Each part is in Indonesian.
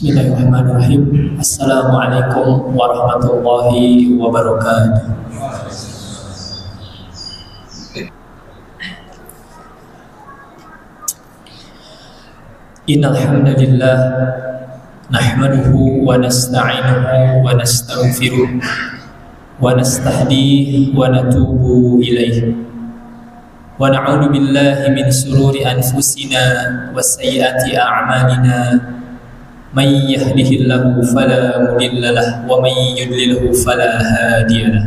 Bismillahirrahmanirrahim. Assalamualaikum warahmatullahi wabarakatuh. Innal hamdalillah nahmaduhu wa nasta'inuhu wa nastaghfiruh wa nastahdihi wa natubu ilaihi wa na'udzu billahi min sururi anfusina wa sayyiati a'malina. من يهده الله فلا مضل له ومن يضلله فلا هادي له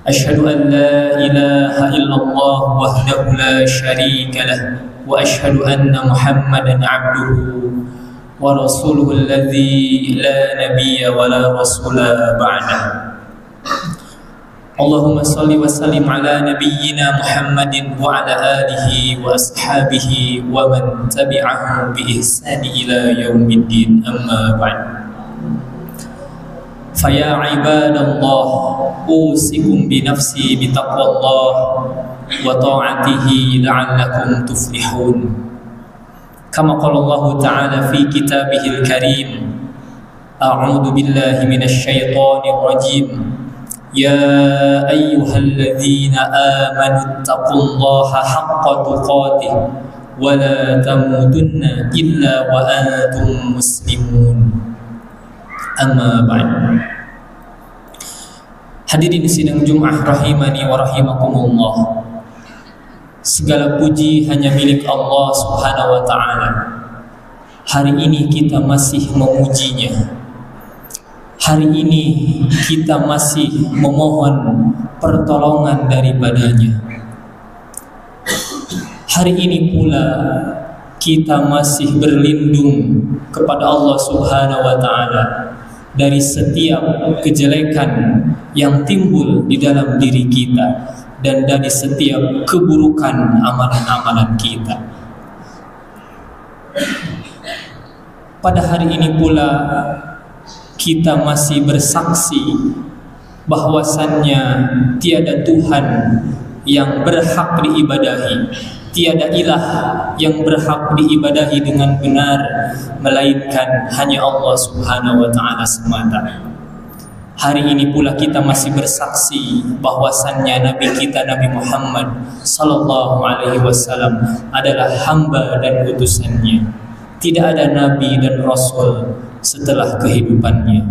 أشهد أن لا إله إلا الله وحده لا شريك له وأشهد أن محمدا عبده ورسوله الذي لا نبي ولا رسول بعده اللهم صل وسلم على نبينا محمد وعلى آله وأصحابه ومن تبعهم بإحسان إلى يوم الدين أما بعد فيا عباد الله أوصيكم بنفسي بتقوى الله وطاعته لعلكم تفلحون كما قال الله تعالى في كتابه الكريم أعوذ بالله من الشيطان الرجيم يا أيها الذين آمنوا اتقوا الله حق تقاته ولا تموتن إلا وأنتم مسلمون أما بعد. Hadirin sidang Jumat rahimani wa rahimakumullah. Segala puji hanya milik Allah Subhanahu wa taala. Hari ini kita masih memujinya. Hari ini kita masih memohon pertolongan daripadanya. Hari ini pula kita masih berlindung kepada Allah Subhanahu wa taala dari setiap kejelekan yang timbul di dalam diri kita dan dari setiap keburukan amalan-amalan kita. Pada hari ini pula kita masih bersaksi bahwasannya tiada Tuhan yang berhak diibadahi, tiada ilah yang berhak diibadahi dengan benar melainkan hanya Allah Subhanahu wa taala semata. Hari ini pula kita masih bersaksi bahwasannya Nabi kita Nabi Muhammad sallallahu alaihi wasallam adalah hamba dan utusannya. Tidak ada nabi dan rasul setelah kehidupannya.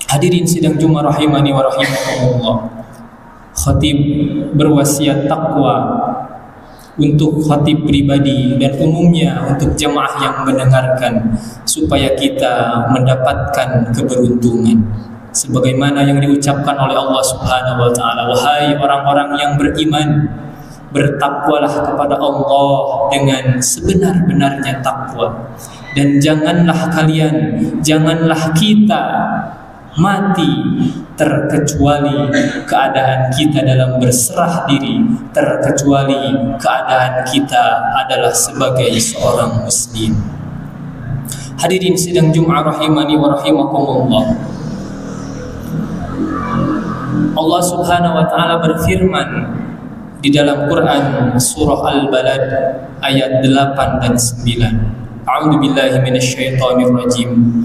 Hadirin sidang Jumat rahimani wa rahimakumullah. Khatib berwasiat takwa untuk khatib pribadi dan umumnya untuk jemaah yang mendengarkan supaya kita mendapatkan keberuntungan sebagaimana yang diucapkan oleh Allah Subhanahu wa taala, wahai orang-orang yang beriman, bertakwalah kepada Allah dengan sebenar-benarnya takwa. Dan janganlah kita mati terkecuali keadaan kita dalam berserah diri, terkecuali keadaan kita adalah sebagai seorang muslim. Hadirin sidang Jumat rahimani wa rahimakumullah. Allah Subhanahu wa taala berfirman di dalam Quran surah Al-Balad ayat 8 dan 9. A'udzu billahi minasyaitonir rajim.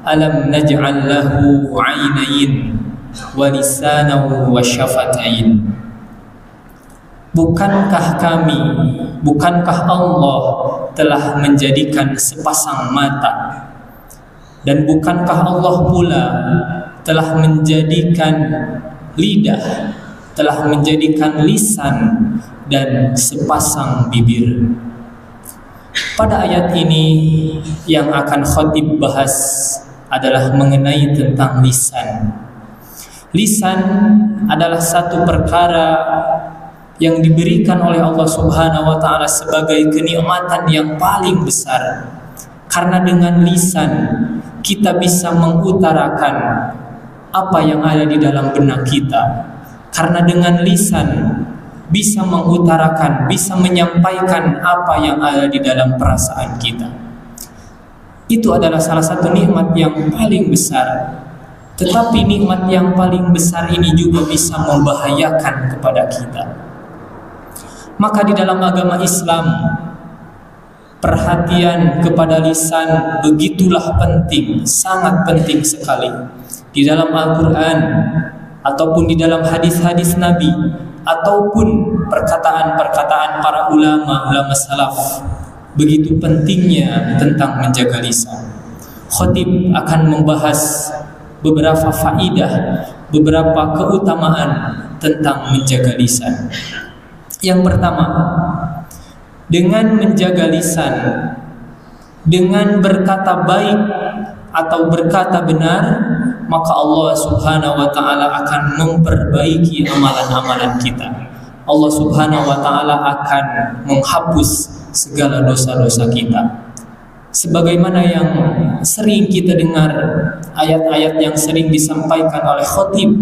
Alam naj'al lahu 'ainayn wa lisanan wa syafatain. Bukankah Allah telah menjadikan sepasang mata, dan bukankah Allah pula telah menjadikan lidah, telah menjadikan lisan dan sepasang bibir. Pada ayat ini yang akan khatib bahas adalah mengenai tentang lisan. Lisan adalah satu perkara yang diberikan oleh Allah Subhanahu wa taala sebagai kenikmatan yang paling besar. Karena dengan lisan kita bisa mengutarakan apa yang ada di dalam benak kita. Karena dengan lisan bisa mengutarakan, bisa menyampaikan apa yang ada di dalam perasaan kita. Itu adalah salah satu nikmat yang paling besar. Tetapi nikmat yang paling besar ini juga bisa membahayakan kepada kita. Maka di dalam agama Islam perhatian kepada lisan begitulah penting, sangat penting sekali. Di dalam Al-Quran ataupun di dalam hadis-hadis Nabi ataupun perkataan-perkataan para ulama salaf, begitu pentingnya tentang menjaga lisan. Khatib akan membahas beberapa faidah, beberapa keutamaan tentang menjaga lisan. Yang pertama, dengan menjaga lisan, dengan berkata baik atau berkata benar, maka Allah Subhanahu wa ta'ala akan memperbaiki amalan-amalan kita. Allah Subhanahu wa ta'ala akan menghapus segala dosa-dosa kita. Sebagaimana yang sering kita dengar, ayat-ayat yang sering disampaikan oleh khatib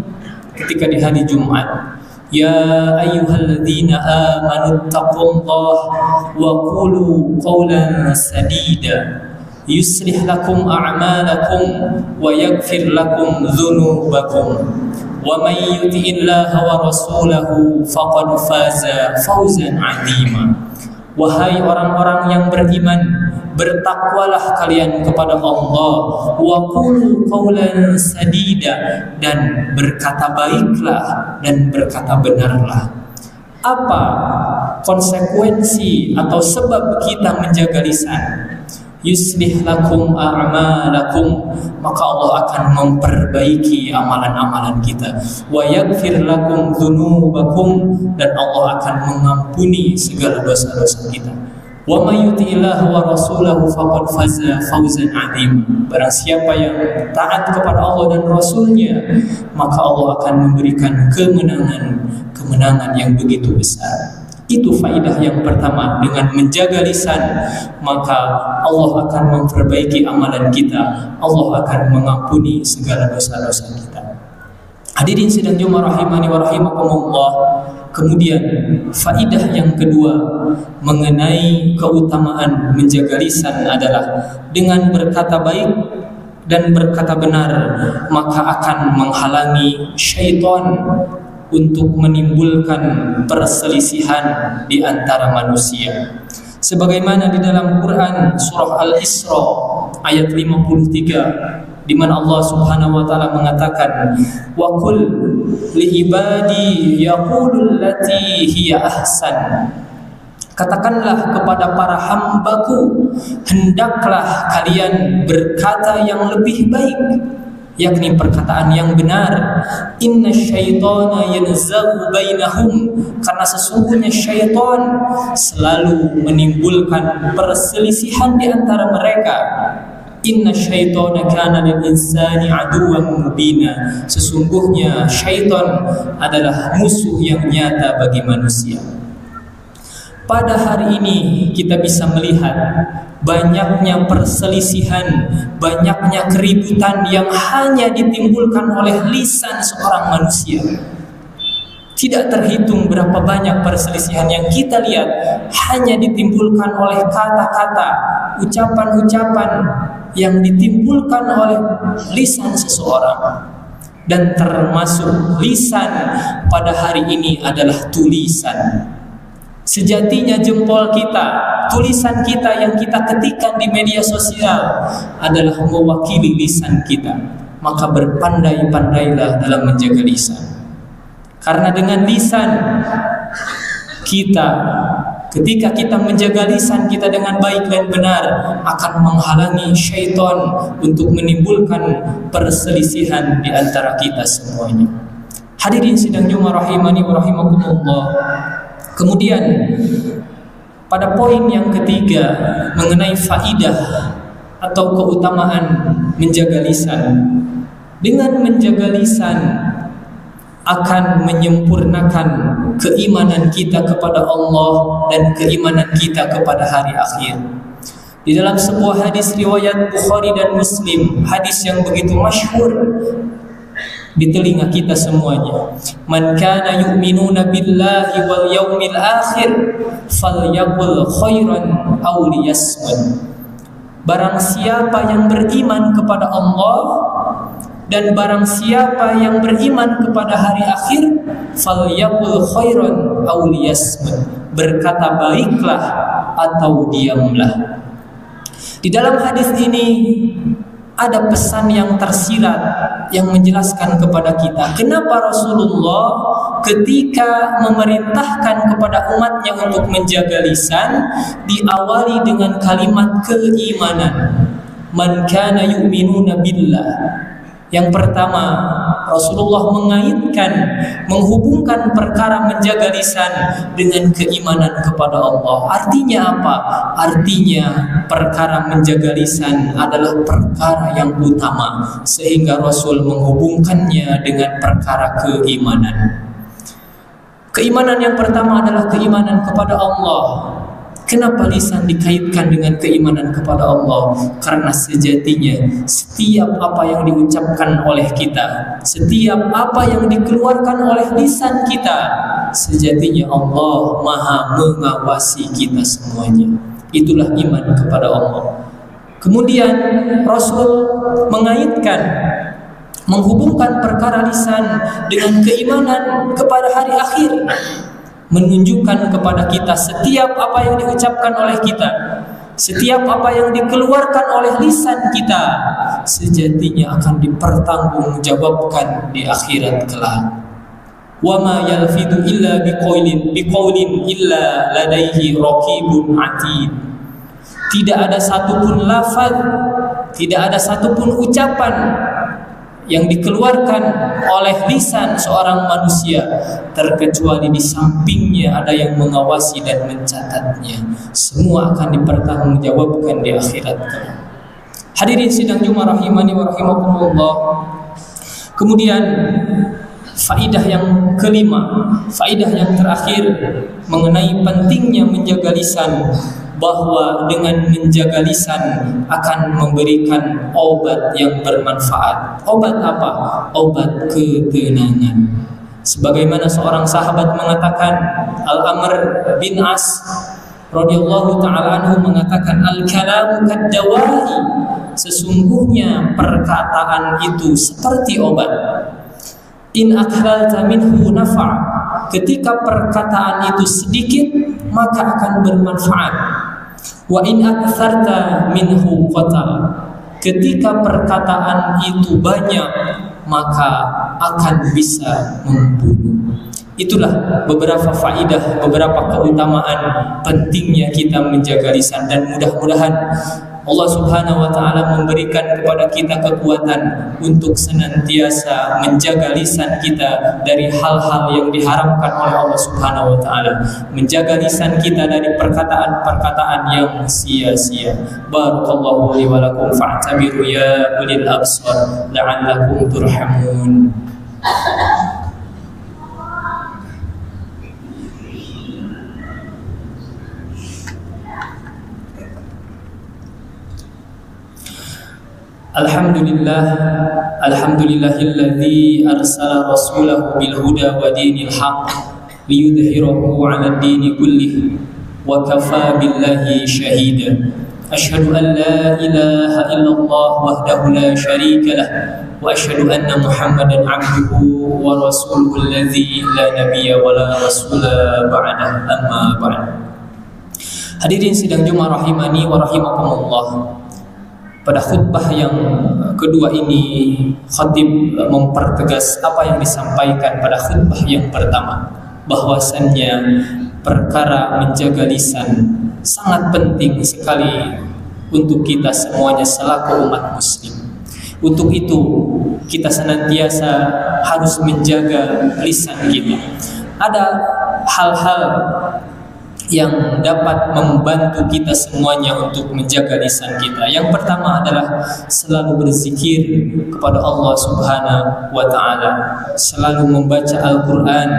ketika di hari Jumat. Ya ayyuhalladzina amanu taqullaha wa qulu qawlan sadida yuslih lakum a'malakum wa yaghfir lakum dzunubakum wa may yuti'illaha wa rasulahu faqad faza fawzan 'azima. Wahai orang-orang yang beriman, bertakwalah kalian kepada Allah, wa qulu qawlan sadida, dan berkata baiklah dan berkata benarlah. Apa konsekuensi atau sebab kita menjaga lisan? Yuslih lakum a'malakum, maka Allah akan memperbaiki amalan-amalan kita. Wa yaghfir lakum dzunubakum, dan Allah akan mengampuni segala dosa-dosa kita. Wa may yuti'illaha wa rasulahu faqad faza fawzan 'azima. Barang siapa yang taat kepada Allah dan Rasulnya, maka Allah akan memberikan kemenangan yang begitu besar. Itu faidah yang pertama. Dengan menjaga lisan, maka Allah akan memperbaiki amalan kita. Allah akan mengampuni segala dosa-dosa kita. Hadirin sidang Jumat rahimani wa rahimakumullah. Kemudian faidah yang kedua mengenai keutamaan menjaga lisan adalah dengan berkata baik dan berkata benar, maka akan menghalangi syaitan untuk menimbulkan perselisihan di antara manusia. Sebagaimana di dalam Quran surah Al-Isra ayat 53, di mana Allah Subhanahu wa taala mengatakan, wa qul li ibadi yaqulu allati hiya ahsan. Katakanlah kepada para hambaku, hendaklah kalian berkata yang lebih baik, yakni perkataan yang benar. Inna syaitana yanzaghu bainahum, karena sesungguhnya syaitan selalu menimbulkan perselisihan di antara mereka. Inna syaitana kana lil insani aduwwan mubina, sesungguhnya syaitan adalah musuh yang nyata bagi manusia. Pada hari ini kita bisa melihat banyaknya perselisihan, banyaknya keributan yang hanya ditimbulkan oleh lisan seorang manusia. Tidak terhitung berapa banyak perselisihan yang kita lihat hanya ditimbulkan oleh kata-kata, ucapan-ucapan yang ditimbulkan oleh lisan seseorang. Dan termasuk lisan pada hari ini adalah tulisan. Sejatinya jempol kita, tulisan kita yang kita ketikkan di media sosial adalah mewakili lisan kita. Maka berpandai-pandailah dalam menjaga lisan. Karena dengan lisan kita, ketika kita menjaga lisan kita dengan baik dan benar, akan menghalangi syaitan untuk menimbulkan perselisihan di antara kita semuanya. Hadirin sidang Jumat rahimani wa rahimakumullah. Kemudian pada poin yang ketiga mengenai faidah atau keutamaan menjaga lisan. Dengan menjaga lisan akan menyempurnakan keimanan kita kepada Allah dan keimanan kita kepada hari akhir. Di dalam sebuah hadis riwayat Bukhari dan Muslim, hadis yang begitu masyhur di telinga kita semuanya, man kana yu'minuna billahi wal yaumil akhir falyaqul khairan aw liyasmut. Barang siapa yang beriman kepada Allah dan barang siapa yang beriman kepada hari akhir, falyaqul khairan aw liyasmut, berkata baiklah atau diamlah. Di dalam hadis ini ada pesan yang tersirat yang menjelaskan kepada kita kenapa Rasulullah ketika memerintahkan kepada umatnya untuk menjaga lisan diawali dengan kalimat keimanan. Man kana yu'minuna billah. Yang pertama, Rasulullah menghubungkan perkara menjaga lisan dengan keimanan kepada Allah. Artinya apa? Artinya perkara menjaga lisan adalah perkara yang utama, sehingga Rasul menghubungkannya dengan perkara keimanan. Keimanan yang pertama adalah keimanan kepada Allah. Kenapa lisan dikaitkan dengan keimanan kepada Allah? Karena sejatinya setiap apa yang diucapkan oleh kita, setiap apa yang dikeluarkan oleh lisan kita, sejatinya Allah Maha mengawasi kita semuanya. Itulah iman kepada Allah. Kemudian Rasul menghubungkan perkara lisan dengan keimanan kepada hari akhir, menunjukkan kepada kita setiap apa yang diucapkan oleh kita, setiap apa yang dikeluarkan oleh lisan kita, sejatinya akan dipertanggungjawabkan di akhirat kelak. Wa ma yalfidu illa biqaulin illa ladaihi raqibun atid. Tidak ada satupun lafaz, tidak ada satupun ucapan yang dikeluarkan oleh lisan seorang manusia terkecuali di sampingnya ada yang mengawasi dan mencatatnya. Semua akan dipertanggungjawabkan di akhirat kelak. Hadirin sidang Jumat rahimani wa rahimakumullah. Kemudian faidah yang kelima, faidah yang terakhir mengenai pentingnya menjaga lisan, bahwa dengan menjaga lisan akan memberikan obat yang bermanfaat. Obat apa? Obat ketenangan. Sebagaimana seorang sahabat mengatakan, Al-Amr bin As radhiyallahu ta'ala anhu mengatakan, al-kalamu kaddawa'i, sesungguhnya perkataan itu seperti obat. In aklalta minhu nafa', ketika perkataan itu sedikit maka akan bermanfaat. Wa in aktsarta minhu qatal, ketika perkataan itu banyak maka akan bisa membunuh. Itulah beberapa faidah, beberapa keutamaan pentingnya kita menjaga lisan, dan mudah-mudahan Allah Subhanahu wa ta'ala memberikan kepada kita kekuatan untuk senantiasa menjaga lisan kita dari hal-hal yang diharamkan oleh Allah Subhanahu wa ta'ala, menjaga lisan kita dari perkataan-perkataan yang sia-sia. Barakallahu li wa lakum fa'tabiru ya ulil absar la'allakum turhamun. Alhamdulillahilladzi arsala rasulahu bil huda wa dinil haqq liyudhhirahu 'ala ad-dini kullih wa kafa billahi shahida. Asyhadu an la ilaha illallah wahdahu la syarika lah wa asyhadu anna Muhammadan 'abduhu wa rasuluhu alladzi la nabiyya wa la rasula ba'dahu, amma ba'd. Hadirin sidang Jumat rahimani wa rahimakumullah. Pada khutbah yang kedua ini, khatib mempertegas apa yang disampaikan pada khutbah yang pertama, bahwasannya perkara menjaga lisan sangat penting sekali untuk kita semuanya selaku umat muslim. Untuk itu kita senantiasa harus menjaga lisan kita. Ada hal-hal yang dapat membantu kita semuanya untuk menjaga lisan kita. Yang pertama adalah selalu berzikir kepada Allah Subhanahu wa ta'ala, selalu membaca Al-Quran,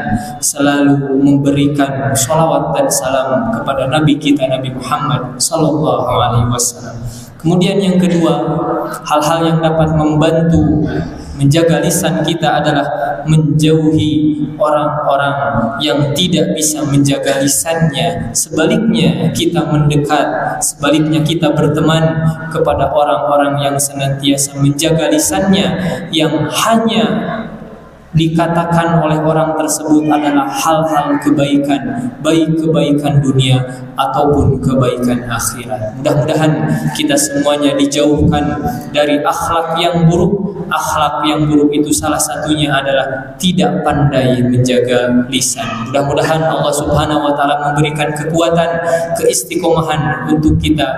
selalu memberikan sholawat dan salam kepada Nabi kita, Nabi Muhammad sallallahu alaihi wasallam. Kemudian yang kedua, hal-hal yang dapat membantu menjaga lisan kita adalah menjauhi orang-orang yang tidak bisa menjaga lisannya. Sebaliknya kita mendekat, sebaliknya kita berteman kepada orang-orang yang senantiasa menjaga lisannya, yang hanya dikatakan oleh orang tersebut adalah hal-hal kebaikan, baik kebaikan dunia ataupun kebaikan akhirat. Mudah-mudahan kita semuanya dijauhkan dari akhlak yang buruk. Akhlak yang buruk itu salah satunya adalah tidak pandai menjaga lisan. Mudah-mudahan Allah Subhanahu wa taala memberikan kekuatan, keistiqomahan untuk kita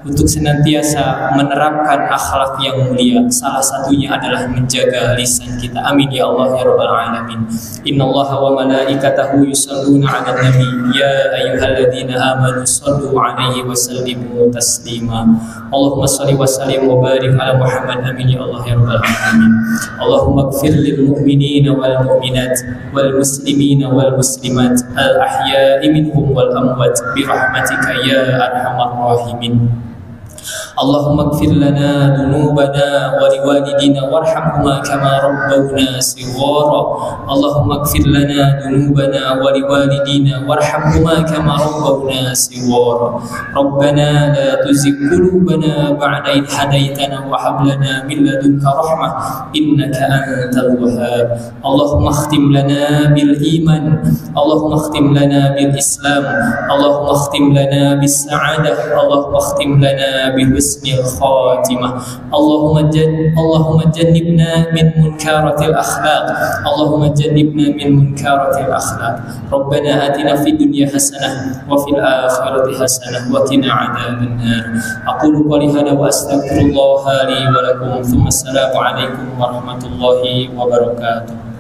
untuk senantiasa menerapkan akhlak yang mulia. Salah satunya adalah menjaga lisan kita. Amin ya Allah ya rabbal alamin. Innallaha wa malaikatahu yusholluna 'alan nabi ya ayyuhalladzina amanu shallu 'alaihi wa sallimu taslima. Allahumma shalli wa sallim wa barik ala Muhammad. Amin ya Allah ya rabbal alamin. Allahumma ighfir lil mu'minina wal mu'minat wal muslimina wal muslimat al ahya'i minhum wal amwat bi rahmatika ya arhamar rahimin. Allahumma ighfir lana dhunubana wa liwalidina warhamhuma kama rabbawna shighara. Allahumma ighfir lana dhunubana wa liwalidina warhamhuma kama rabbawna shighara. Rabbana la tuzigh qulubana ba'da idh hadaytana wa hab lana min ladunka rahmah innaka antal wahhab. Allahumma khtim lana bil iman, Allahumma khtim lana bil islam, Allahumma khtim lana bis sa'adah, Allahumma khtim lana بحسن الخاتمة. اللهم جنبنا من منكرات الأخلاق، اللهم جنبنا من منكرات الأخلاق. ربنا آتنا في الدنيا حسنة وفي الآخرة حسنة وقنا عذاب النار. أقول قولي هذا وأستغفر الله لي ولكم، ثم السلام عليكم ورحمة الله وبركاته.